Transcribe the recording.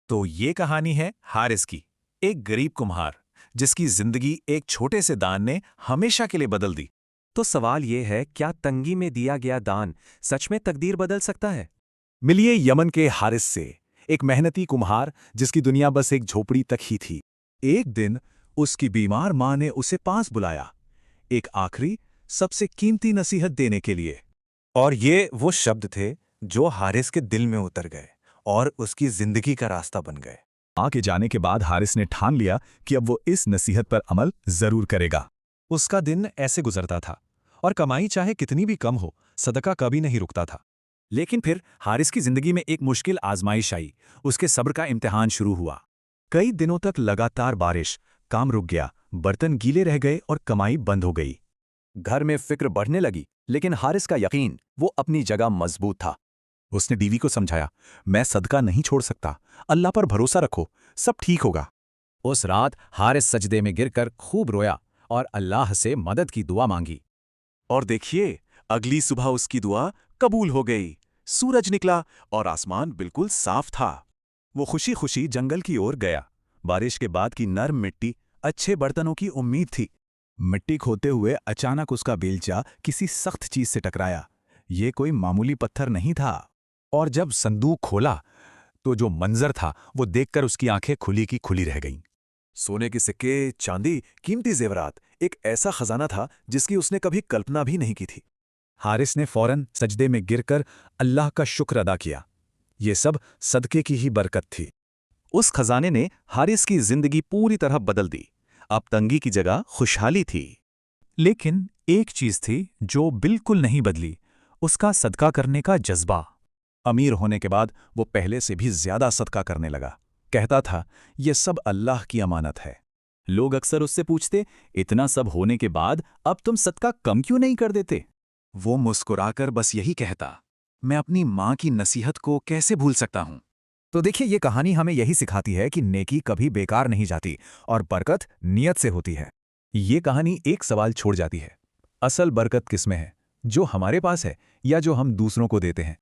तो ये कहानी है हारिस की, एक गरीब कुम्हार जिसकी जिंदगी एक छोटे से दान ने हमेशा के लिए बदल दी। तो सवाल ये है, क्या तंगी में दिया गया दान सच में तकदीर बदल सकता है? मिलिए यमन के हारिस से, एक मेहनती कुम्हार जिसकी दुनिया बस एक झोपड़ी तक ही थी। एक दिन उसकी बीमार मां ने उसे पास बुलाया, एक आखिरी सबसे कीमती नसीहत देने के लिए। और ये वो शब्द थे जो हारिस के दिल में उतर गए और उसकी जिंदगी का रास्ता बन गए। मां के जाने के बाद हारिस ने ठान लिया कि अब वो इस नसीहत पर अमल जरूर करेगा। उसका दिन ऐसे गुजरता था और कमाई चाहे कितनी भी कम हो, सदका कभी नहीं रुकता था। लेकिन फिर हारिस की जिंदगी में एक मुश्किल आजमाइश आई। उसके सब्र का इम्तिहान शुरू हुआ। कई दिनों तक लगातार बारिश, काम रुक गया, बर्तन गीले रह गए और कमाई बंद हो गई। घर में फिक्र बढ़ने लगी, लेकिन हारिस का यकीन वो अपनी जगह मजबूत था। उसने बीवी को समझाया, मैं सदका नहीं छोड़ सकता, अल्लाह पर भरोसा रखो, सब ठीक होगा। उस रात हारिस सजदे में गिरकर खूब रोया और अल्लाह से मदद की दुआ मांगी। और देखिए, अगली सुबह उसकी दुआ कबूल हो गई। सूरज निकला और आसमान बिल्कुल साफ था। वो खुशी खुशी जंगल की ओर गया। बारिश के बाद की नर्म मिट्टी अच्छे बर्तनों की उम्मीद थी। मिट्टी खोदते हुए अचानक उसका बेलचा किसी सख्त चीज से टकराया। ये कोई मामूली पत्थर नहीं था। और जब संदूक खोला तो जो मंजर था वो देखकर उसकी आंखें खुली की खुली रह गईं। सोने के सिक्के, चांदी, कीमती जेवरात, एक ऐसा खजाना था जिसकी उसने कभी कल्पना भी नहीं की थी। हारिस ने फौरन सजदे में गिरकर अल्लाह का शुक्र अदा किया। ये सब सदके की ही बरकत थी। उस खजाने ने हारिस की जिंदगी पूरी तरह बदल दी। अब तंगी की जगह खुशहाली थी। लेकिन एक चीज थी जो बिल्कुल नहीं बदली, उसका सदका करने का जज्बा। अमीर होने के बाद वो पहले से भी ज्यादा सदका करने लगा। कहता था, ये सब अल्लाह की अमानत है। लोग अक्सर उससे पूछते, इतना सब होने के बाद अब तुम सदका कम क्यों नहीं कर देते? वो मुस्कुराकर बस यही कहता, मैं अपनी मां की नसीहत को कैसे भूल सकता हूं। तो देखिए, ये कहानी हमें यही सिखाती है कि नेकी कभी बेकार नहीं जाती और बरकत नियत से होती है। ये कहानी एक सवाल छोड़ जाती है, असल बरकत किसमें है, जो हमारे पास है या जो हम दूसरों को देते हैं?